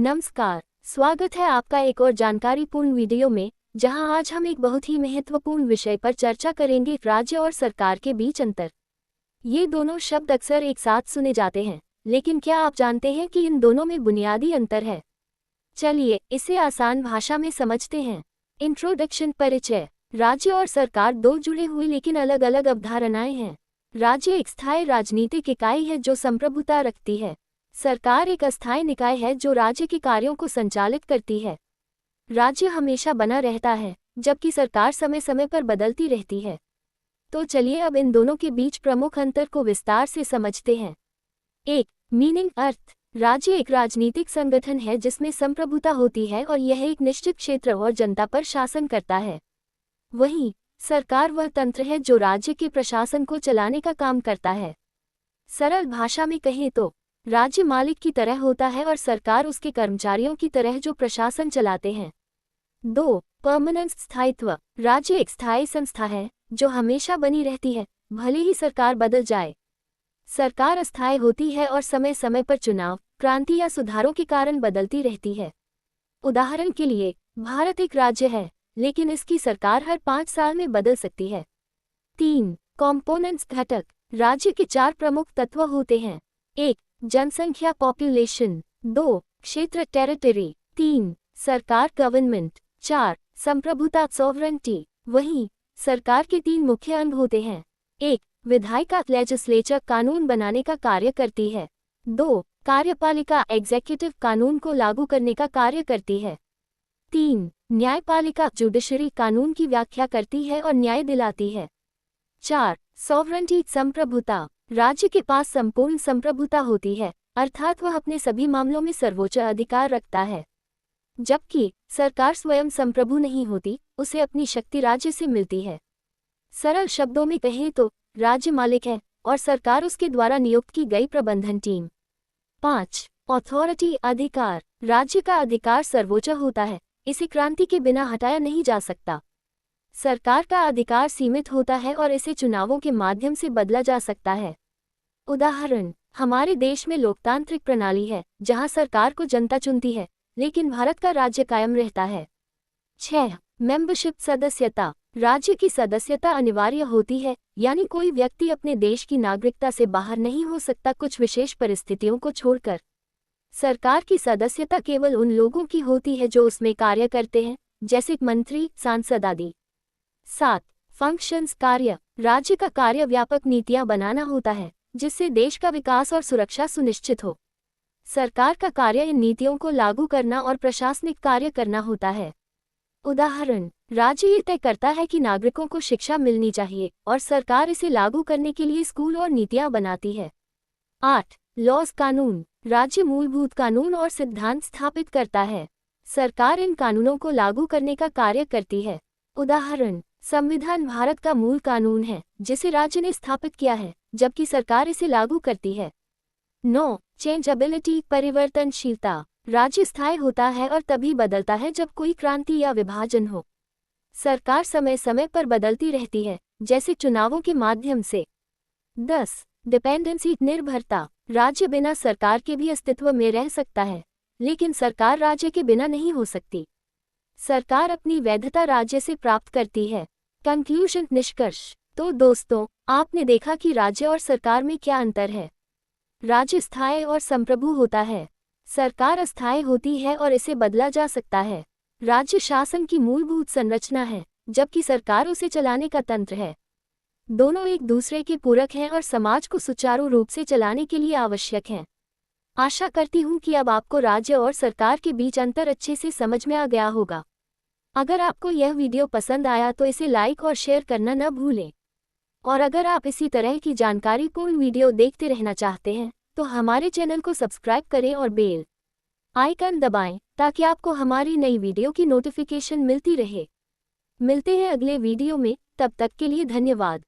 नमस्कार, स्वागत है आपका एक और जानकारीपूर्ण वीडियो में, जहां आज हम एक बहुत ही महत्वपूर्ण विषय पर चर्चा करेंगे, राज्य और सरकार के बीच अंतर। ये दोनों शब्द अक्सर एक साथ सुने जाते हैं, लेकिन क्या आप जानते हैं कि इन दोनों में बुनियादी अंतर है? चलिए इसे आसान भाषा में समझते हैं। इंट्रोडक्शन, परिचय। राज्य और सरकार दो जुड़े हुए लेकिन अलग अलग अवधारणाएं हैं। राज्य एक स्थायी राजनीतिक इकाई है जो संप्रभुता रखती है। सरकार एक अस्थायी निकाय है जो राज्य के कार्यों को संचालित करती है। राज्य हमेशा बना रहता है, जबकि सरकार समय समय पर बदलती रहती है। तो चलिए अब इन दोनों के बीच प्रमुख अंतर को विस्तार से समझते हैं। 1. मीनिंग, अर्थ। राज्य एक राजनीतिक संगठन है जिसमें संप्रभुता होती है और यह एक निश्चित क्षेत्र और जनता पर शासन करता है। वहीं सरकार वह तंत्र है जो राज्य के प्रशासन को चलाने का काम करता है। सरल भाषा में कहें तो राज्य मालिक की तरह होता है और सरकार उसके कर्मचारियों की तरह जो प्रशासन चलाते हैं। 2. परमानेंट, स्थायित्व। राज्य एक स्थायी संस्था है जो हमेशा बनी रहती है, भले ही सरकार बदल जाए। सरकार अस्थायी होती है और समय समय पर चुनाव, क्रांति या सुधारों के कारण बदलती रहती है। उदाहरण के लिए, भारत एक राज्य है, लेकिन इसकी सरकार हर 5 साल में बदल सकती है। 3. कॉम्पोनेंट्स, घटक। राज्य के 4 प्रमुख तत्व होते हैं। 1. जनसंख्या, पॉपुलेशन। 2. क्षेत्र, टेरिटरी। 3. सरकार, गवर्नमेंट। 4. संप्रभुता, सॉवरेंटी। वहीं सरकार के 3 मुख्य अंग होते हैं। 1. विधायिका, लेजिस्लेचर, कानून बनाने का कार्य करती है। 2. कार्यपालिका, एग्जीक्यूटिव, कानून को लागू करने का कार्य करती है। 3. न्यायपालिका, जुडिशरी, कानून की व्याख्या करती है और न्याय दिलाती है। 4. सॉवरेंटी, संप्रभुता। राज्य के पास संपूर्ण संप्रभुता होती है, अर्थात वह अपने सभी मामलों में सर्वोच्च अधिकार रखता है। जबकि सरकार स्वयं संप्रभु नहीं होती, उसे अपनी शक्ति राज्य से मिलती है। सरल शब्दों में कहें तो राज्य मालिक है और सरकार उसके द्वारा नियुक्त की गई प्रबंधन टीम। 5. अथॉरिटी, अधिकार। राज्य का अधिकार सर्वोच्च होता है, इसे क्रांति के बिना हटाया नहीं जा सकता। सरकार का अधिकार सीमित होता है और इसे चुनावों के माध्यम से बदला जा सकता है। उदाहरण, हमारे देश में लोकतांत्रिक प्रणाली है जहां सरकार को जनता चुनती है, लेकिन भारत का राज्य कायम रहता है। 6. मेंबरशिप, सदस्यता। राज्य की सदस्यता अनिवार्य होती है, यानी कोई व्यक्ति अपने देश की नागरिकता से बाहर नहीं हो सकता, कुछ विशेष परिस्थितियों को छोड़कर। सरकार की सदस्यता केवल उन लोगों की होती है जो उसमें कार्य करते हैं, जैसे मंत्री, सांसद आदि। 7. फंक्शंस, कार्य। राज्य का कार्य व्यापक नीतियां बनाना होता है, जिससे देश का विकास और सुरक्षा सुनिश्चित हो। सरकार का कार्य इन नीतियों को लागू करना और प्रशासनिक कार्य करना होता है। उदाहरण, राज्य ये तय करता है कि नागरिकों को शिक्षा मिलनी चाहिए और सरकार इसे लागू करने के लिए स्कूल और नीतियां बनाती है। 8. लॉज, कानून। राज्य मूलभूत कानून और सिद्धांत स्थापित करता है। सरकार इन कानूनों को लागू करने का कार्य करती है। उदाहरण, संविधान भारत का मूल कानून है जिसे राज्य ने स्थापित किया है, जबकि सरकार इसे लागू करती है। 9. चेंजेबिलिटी, परिवर्तनशीलता। राज्य स्थायी होता है और तभी बदलता है जब कोई क्रांति या विभाजन हो। सरकार समय समय पर बदलती रहती है, जैसे चुनावों के माध्यम से। 10. डिपेंडेंसी, निर्भरता। राज्य बिना सरकार के भी अस्तित्व में रह सकता है, लेकिन सरकार राज्य के बिना नहीं हो सकती। सरकार अपनी वैधता राज्य से प्राप्त करती है। कंक्लूजन, निष्कर्ष। तो दोस्तों, आपने देखा कि राज्य और सरकार में क्या अंतर है। राज्य स्थायी और संप्रभु होता है, सरकार अस्थायी होती है और इसे बदला जा सकता है। राज्य शासन की मूलभूत संरचना है, जबकि सरकार उसे चलाने का तंत्र है। दोनों एक दूसरे के पूरक हैं और समाज को सुचारू रूप से चलाने के लिए आवश्यक हैं। आशा करती हूँ कि अब आपको राज्य और सरकार के बीच अंतर अच्छे से समझ में आ गया होगा। अगर आपको यह वीडियो पसंद आया तो इसे लाइक और शेयर करना न भूलें। और अगर आप इसी तरह की जानकारीपूर्ण वीडियो देखते रहना चाहते हैं, तो हमारे चैनल को सब्सक्राइब करें और बेल आइकन दबाएं ताकि आपको हमारी नई वीडियो की नोटिफिकेशन मिलती रहे। मिलते हैं अगले वीडियो में, तब तक के लिए धन्यवाद।